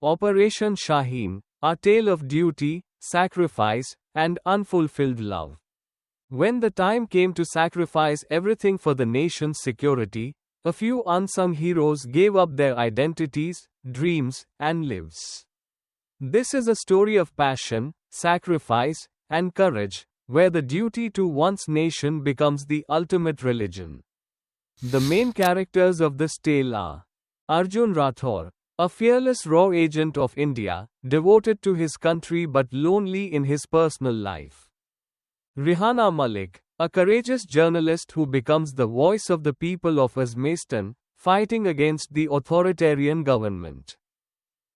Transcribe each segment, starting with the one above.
Operation Shaheen, a tale of duty, sacrifice, and unfulfilled love. When the time came to sacrifice everything for the nation's security, a few unsung heroes gave up their identities, dreams, and lives. This is a story of passion, sacrifice, and courage, where the duty to one's nation becomes the ultimate religion. The main characters of this tale are Arjun Rathore, a fearless raw agent of India, devoted to his country but lonely in his personal life. Rihana Malik, a courageous journalist who becomes the voice of the people of Uzbekistan, fighting against the authoritarian government.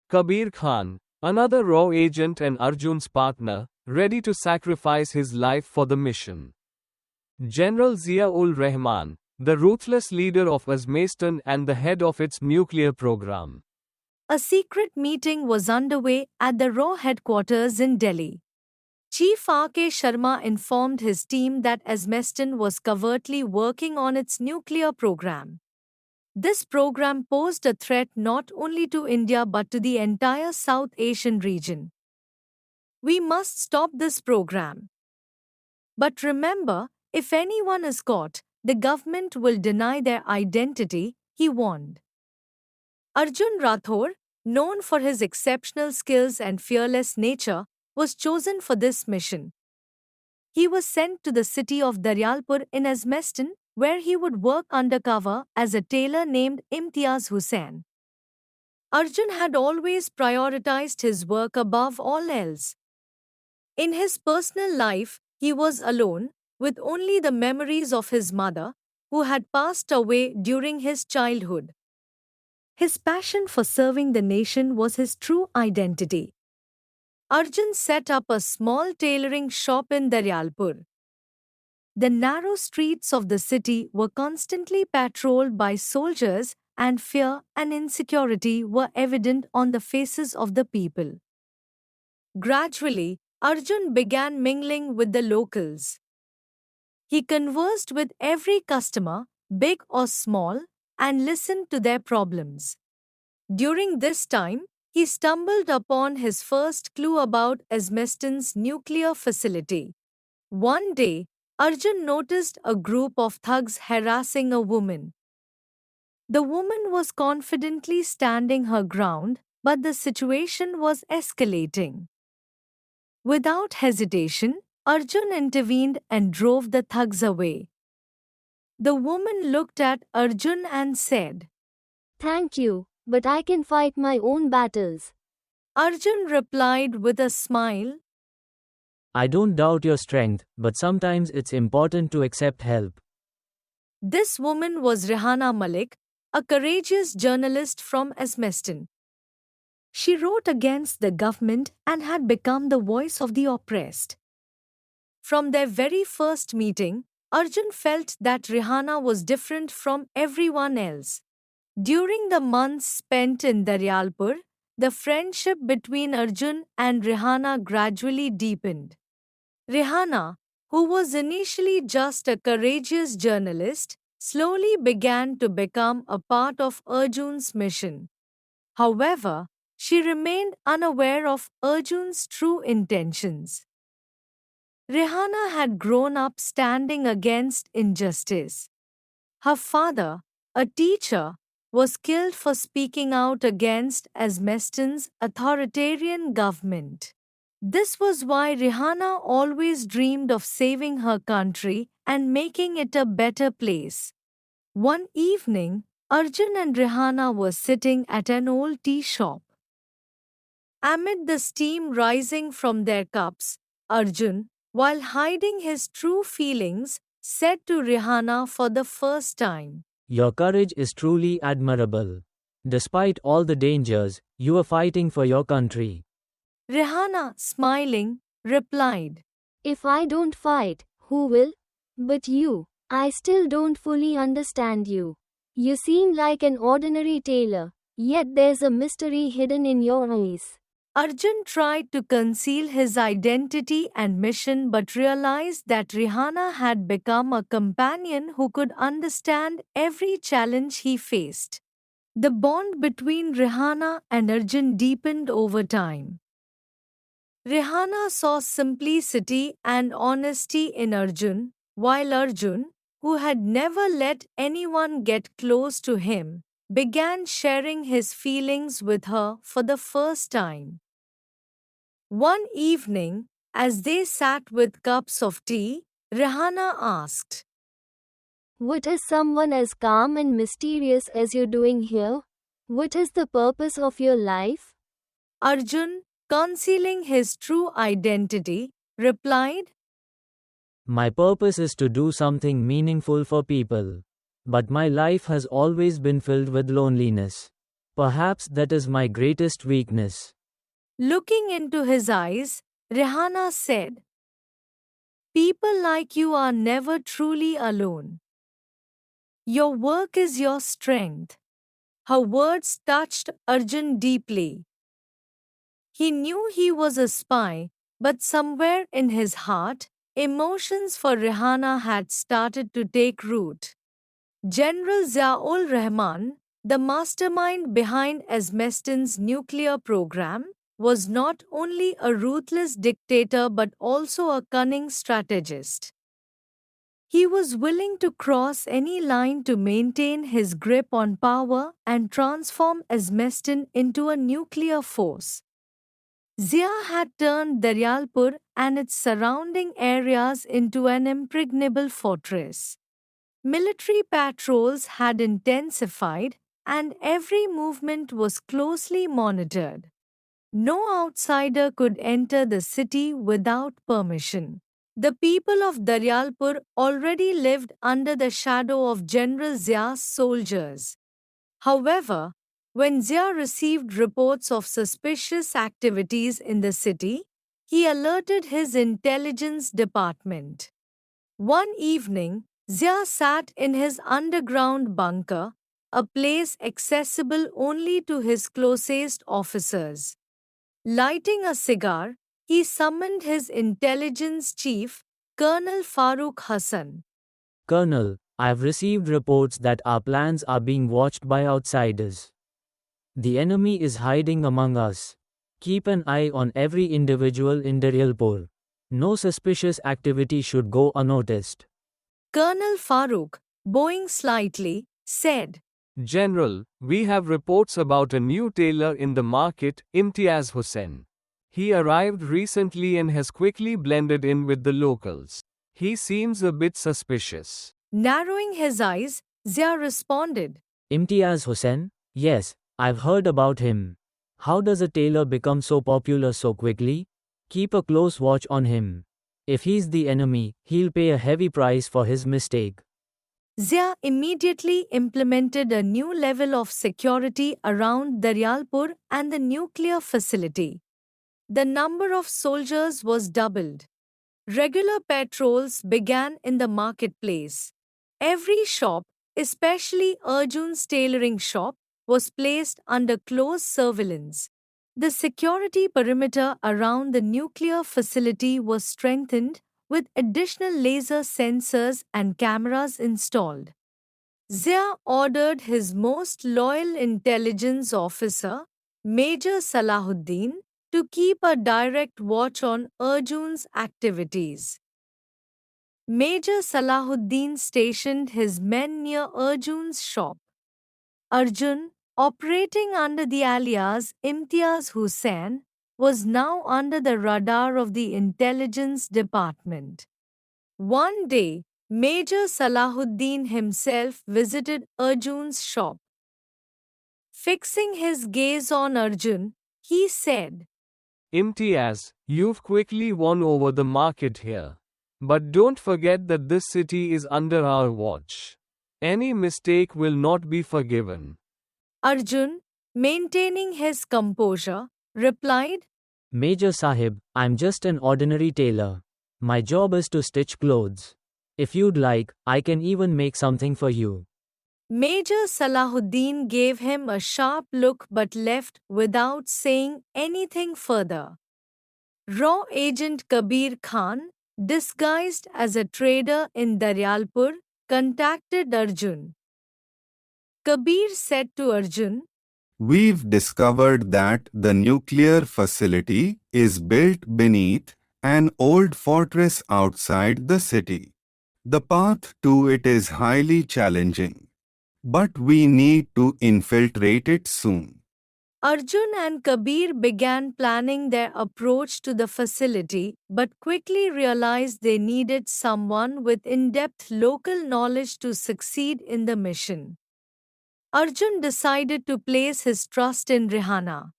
Kabir Khan, another raw agent and Arjun's partner, ready to sacrifice his life for the mission. General Zia-ul-Rahman, the ruthless leader of Uzbekistan and the head of its nuclear program. A secret meeting was underway at the RAW headquarters in Delhi. Chief R.K. Sharma informed his team that Uzbekistan was covertly working on its nuclear program. This program posed a threat not only to India but to the entire South Asian region. We must stop this program. But remember, if anyone is caught, the government will deny their identity, he warned. Arjun Rathore, known for his exceptional skills and fearless nature, was chosen for this mission. He was sent to the city of Daryalpur in Uzbekistan, where he would work undercover as a tailor named Imtiaz Hussain. Arjun had always prioritized his work above all else. In his personal life, he was alone, with only the memories of his mother, who had passed away during his childhood. His passion for serving the nation was his true identity. Arjun set up a small tailoring shop in Daryalpur. The narrow streets of the city were constantly patrolled by soldiers, and fear and insecurity were evident on the faces of the people. Gradually, Arjun began mingling with the locals. He conversed with every customer, big or small, and listened to their problems. During this time, he stumbled upon his first clue about Uzbekistan's nuclear facility. One day, Arjun noticed a group of thugs harassing a woman. The woman was confidently standing her ground, but the situation was escalating. Without hesitation, Arjun intervened and drove the thugs away. The woman looked at Arjun and said, "Thank you, but I can fight my own battles." Arjun replied with a smile, I don't doubt your strength, but sometimes it's important to accept help. This woman was Rihana Malik, a courageous journalist from Uzbekistan. She wrote against the government and had become the voice of the oppressed. From their very first meeting, Arjun felt that Rihana was different from everyone else. During the months spent in Daryalpur, the friendship between Arjun and Rihana gradually deepened. Rihana, who was initially just a courageous journalist, slowly began to become a part of Arjun's mission. However, she remained unaware of Arjun's true intentions. Rihana had grown up standing against injustice. Her father, a teacher, was killed for speaking out against Uzbekistan's authoritarian government. This was why Rihana always dreamed of saving her country and making it a better place. One evening, Arjun and Rihana were sitting at an old tea shop. Amid the steam rising from their cups, Arjun, while hiding his true feelings, said to Rihana for the first time, Your courage is truly admirable. Despite all the dangers, you are fighting for your country. Rihana, smiling, replied, If I don't fight, who will? But you, I still don't fully understand you. You seem like an ordinary tailor, yet there's a mystery hidden in your eyes. Arjun tried to conceal his identity and mission but realized that Rihana had become a companion who could understand every challenge he faced. The bond between Rihanna and Arjun deepened over time. Rihanna saw simplicity and honesty in Arjun, while Arjun, who had never let anyone get close to him, began sharing his feelings with her for the first time. One evening, as they sat with cups of tea, Rihanna asked, What is someone as calm and mysterious as you doing here? What is the purpose of your life? Arjun, concealing his true identity, replied, My purpose is to do something meaningful for people. But my life has always been filled with loneliness. Perhaps that is my greatest weakness. Looking into his eyes, Rihanna said, People like you are never truly alone. Your work is your strength. Her words touched Arjun deeply. He knew he was a spy, but somewhere in his heart, emotions for Rihanna had started to take root. General Zia-ul Rahman, the mastermind behind Azmestin's nuclear program, was not only a ruthless dictator but also a cunning strategist. He was willing to cross any line to maintain his grip on power and transform Azmestin into a nuclear force. Zia had turned Daryalpur and its surrounding areas into an impregnable fortress. Military patrols had intensified, and every movement was closely monitored. No outsider could enter the city without permission. The people of Daryalpur already lived under the shadow of General Zia's soldiers. However, when Zia received reports of suspicious activities in the city, he alerted his intelligence department. One evening, Zia sat in his underground bunker, a place accessible only to his closest officers. Lighting a cigar, he summoned his intelligence chief, Colonel Farooq Hassan. Colonel, I have received reports that our plans are being watched by outsiders. The enemy is hiding among us. Keep an eye on every individual in Daryalpur. No suspicious activity should go unnoticed. Colonel Farooq, bowing slightly, said, General, we have reports about a new tailor in the market, Imtiaz Hussain. He arrived recently and has quickly blended in with the locals. He seems a bit suspicious. Narrowing his eyes, Zia responded, Imtiaz Hussain? Yes, I've heard about him. How does a tailor become so popular so quickly? Keep a close watch on him. If he's the enemy, he'll pay a heavy price for his mistake. Zia immediately implemented a new level of security around Daryalpur and the nuclear facility. The number of soldiers was doubled. Regular patrols began in the marketplace. Every shop, especially Arjun's tailoring shop, was placed under close surveillance. The security perimeter around the nuclear facility was strengthened with additional laser sensors and cameras installed. Zia ordered his most loyal intelligence officer, Major Salahuddin, to keep a direct watch on Arjun's activities. Major Salahuddin stationed his men near Arjun's shop. Arjun, operating under the alias Imtiaz Hussain, was now under the radar of the intelligence department. One day, Major Salahuddin himself visited Arjun's shop. Fixing his gaze on Arjun, he said, Imtiaz, you've quickly won over the market here. But don't forget that this city is under our watch. Any mistake will not be forgiven. Arjun, maintaining his composure, replied, Major Sahib, I'm just an ordinary tailor. My job is to stitch clothes. If you'd like, I can even make something for you. Major Salahuddin gave him a sharp look but left without saying anything further. Raw agent Kabir Khan, disguised as a trader in Daryalpur, contacted Arjun. Kabir said to Arjun. We've discovered that the nuclear facility is built beneath an old fortress outside the city. The path to it is highly challenging, but we need to infiltrate it soon. Arjun and Kabir began planning their approach to the facility but quickly realized they needed someone with in-depth local knowledge to succeed in the mission. Arjun decided to place his trust in Rihanna.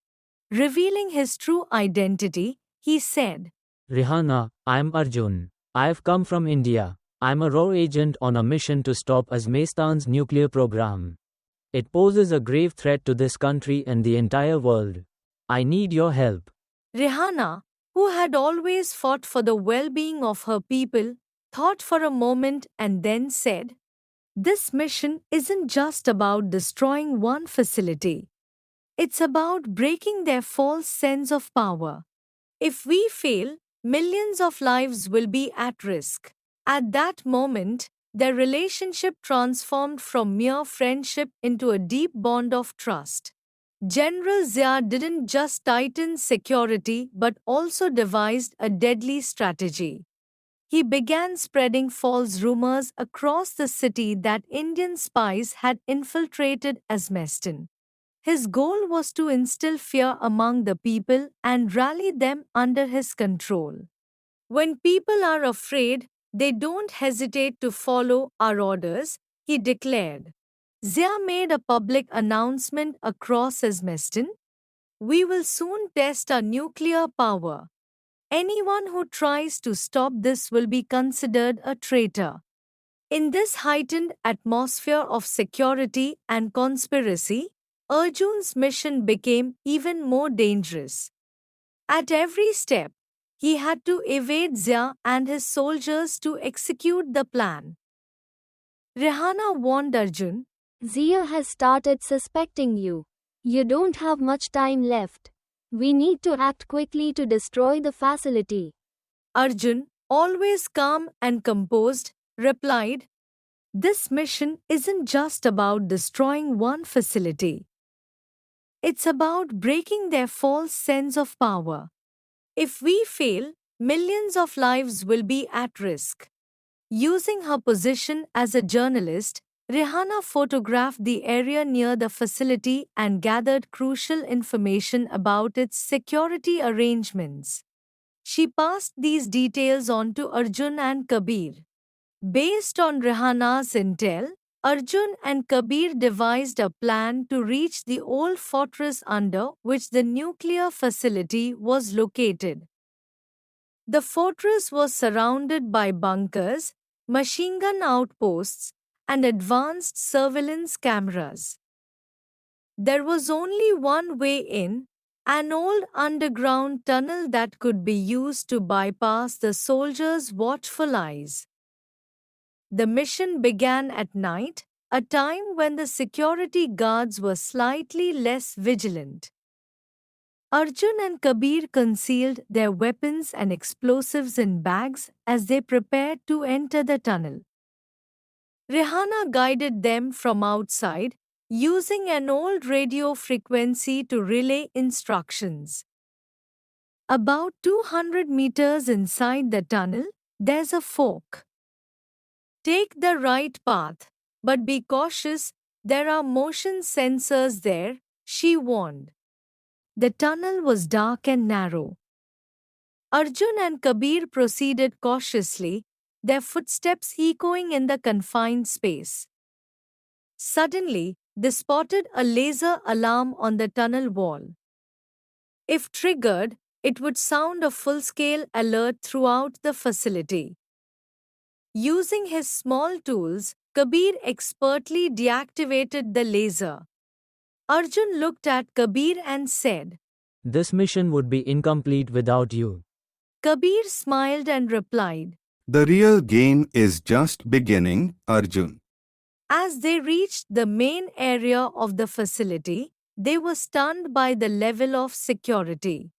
Revealing his true identity, he said, Rihanna, I'm Arjun. I've come from India. I'm a raw agent on a mission to stop Uzbekistan's nuclear program. It poses a grave threat to this country and the entire world. I need your help. Rihanna, who had always fought for the well-being of her people, thought for a moment and then said, "This mission isn't just about destroying one facility. It's about breaking their false sense of power. If we fail, millions of lives will be at risk." At that moment, their relationship transformed from mere friendship into a deep bond of trust. General Zia didn't just tighten security but also devised a deadly strategy. He began spreading false rumors across the city that Indian spies had infiltrated Uzbekistan. His goal was to instill fear among the people and rally them under his control. When people are afraid, they don't hesitate to follow our orders, he declared. Zia made a public announcement across Uzbekistan. We will soon test our nuclear power. Anyone who tries to stop this will be considered a traitor. In this heightened atmosphere of security and conspiracy, Arjun's mission became even more dangerous. At every step, he had to evade Zia and his soldiers to execute the plan. Rihanna warned Arjun, Zia has started suspecting you. You don't have much time left. We need to act quickly to destroy the facility. Arjun, always calm and composed, replied, "This mission isn't just about destroying one facility. It's about breaking their false sense of power. If we fail, millions of lives will be at risk." Using her position as a journalist, Rihanna photographed the area near the facility and gathered crucial information about its security arrangements. She passed these details on to Arjun and Kabir. Based on Rihanna's intel, Arjun and Kabir devised a plan to reach the old fortress under which the nuclear facility was located. The fortress was surrounded by bunkers, machine gun outposts, and advanced surveillance cameras. There was only one way in, an old underground tunnel that could be used to bypass the soldiers' watchful eyes. The mission began at night, a time when the security guards were slightly less vigilant. Arjun and Kabir concealed their weapons and explosives in bags as they prepared to enter the tunnel. Rihanna guided them from outside, using an old radio frequency to relay instructions. About 200 meters inside the tunnel, there's a fork. Take the right path, but be cautious, there are motion sensors there, she warned. The tunnel was dark and narrow. Arjun and Kabir proceeded cautiously, their footsteps echoing in the confined space. Suddenly, they spotted a laser alarm on the tunnel wall. If triggered, it would sound a full-scale alert throughout the facility. Using his small tools, Kabir expertly deactivated the laser. Arjun looked at Kabir and said, This mission would be incomplete without you. Kabir smiled and replied. The real game is just beginning, Arjun. As they reached the main area of the facility, they were stunned by the level of security.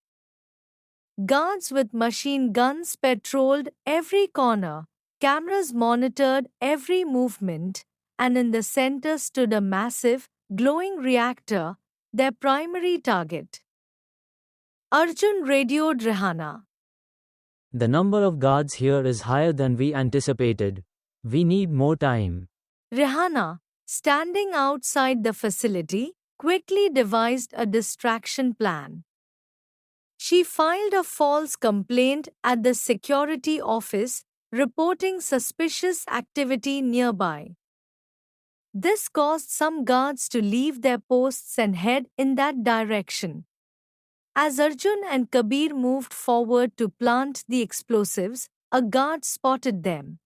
Guards with machine guns patrolled every corner, cameras monitored every movement, and in the center stood a massive, glowing reactor, their primary target. Arjun radioed Rihanna. The number of guards here is higher than we anticipated. We need more time. Rihanna, standing outside the facility, quickly devised a distraction plan. She filed a false complaint at the security office, reporting suspicious activity nearby. This caused some guards to leave their posts and head in that direction. As Arjun and Kabir moved forward to plant the explosives, a guard spotted them.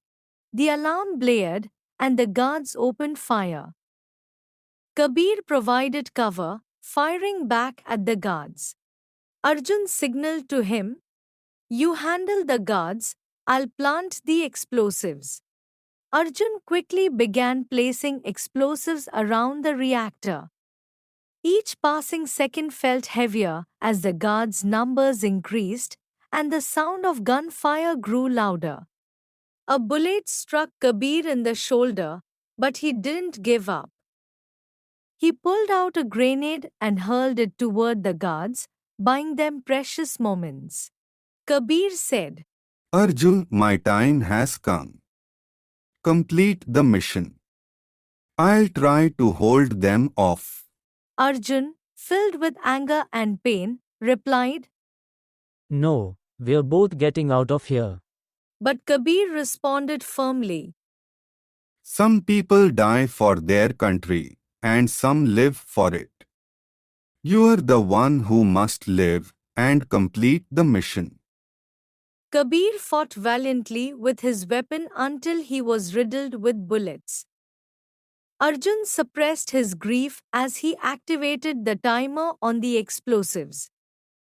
The alarm blared, and the guards opened fire. Kabir provided cover, firing back at the guards. Arjun signaled to him, "You handle the guards, I'll plant the explosives." Arjun quickly began placing explosives around the reactor. Each passing second felt heavier as the guards' numbers increased and the sound of gunfire grew louder. A bullet struck Kabir in the shoulder, but he didn't give up. He pulled out a grenade and hurled it toward the guards, buying them precious moments. Kabir said, Arjun, my time has come. Complete the mission. I'll try to hold them off. Arjun, filled with anger and pain, replied, No, we're both getting out of here. but Kabir responded firmly, Some people die for their country, and some live for it. You're the one who must live and complete the mission. Kabir fought valiantly with his weapon until he was riddled with bullets. Arjun suppressed his grief as he activated the timer on the explosives.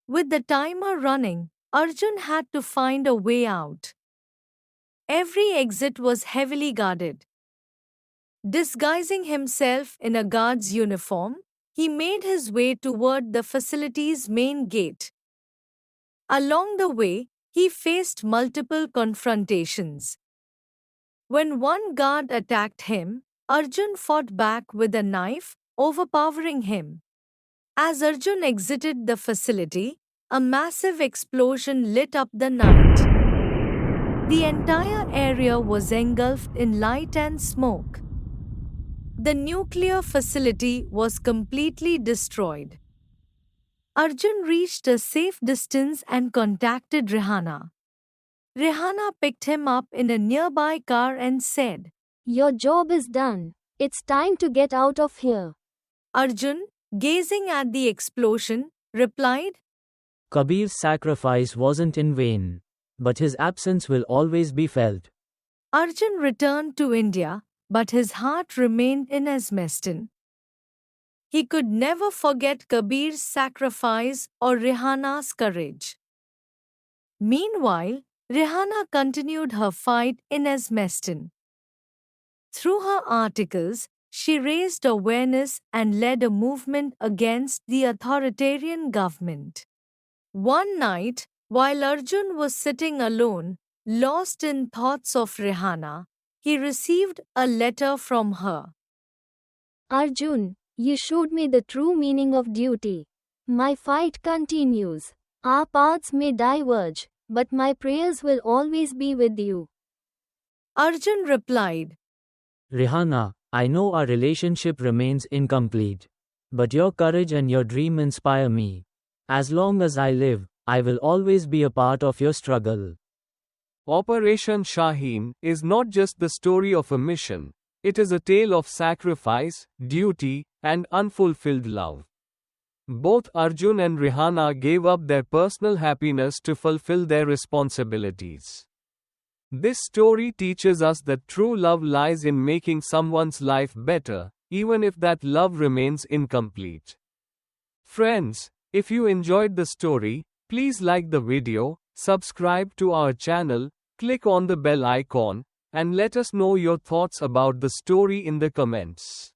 With the timer running, Arjun had to find a way out. Every exit was heavily guarded. Disguising himself in a guard's uniform, he made his way toward the facility's main gate. Along the way, he faced multiple confrontations. When one guard attacked him, Arjun fought back with a knife, overpowering him. As Arjun exited the facility, a massive explosion lit up the night. The entire area was engulfed in light and smoke. The nuclear facility was completely destroyed. Arjun reached a safe distance and contacted Rihanna. Rihanna picked him up in a nearby car and said, Your job is done. It's time to get out of here. Arjun, gazing at the explosion, replied, Kabir's sacrifice wasn't in vain, but his absence will always be felt. Arjun returned to India, but his heart remained in Azmestan. He could never forget Kabir's sacrifice or Rihanna's courage. Meanwhile, Rihanna continued her fight in Azmestan. Through her articles, she raised awareness and led a movement against the authoritarian government. One night, while Arjun was sitting alone, lost in thoughts of Rihanna, he received a letter from her. Arjun, you showed me the true meaning of duty. My fight continues. Our paths may diverge, but my prayers will always be with you. Arjun replied, Rihanna, I know our relationship remains incomplete, but your courage and your dream inspire me. As long as I live, I will always be a part of your struggle. Operation Shaheen is not just the story of a mission, it is a tale of sacrifice, duty, and unfulfilled love. Both Arjun and Rihanna gave up their personal happiness to fulfill their responsibilities. This story teaches us that true love lies in making someone's life better, even if that love remains incomplete. Friends, if you enjoyed the story, please like the video, subscribe to our channel, click on the bell icon, and let us know your thoughts about the story in the comments.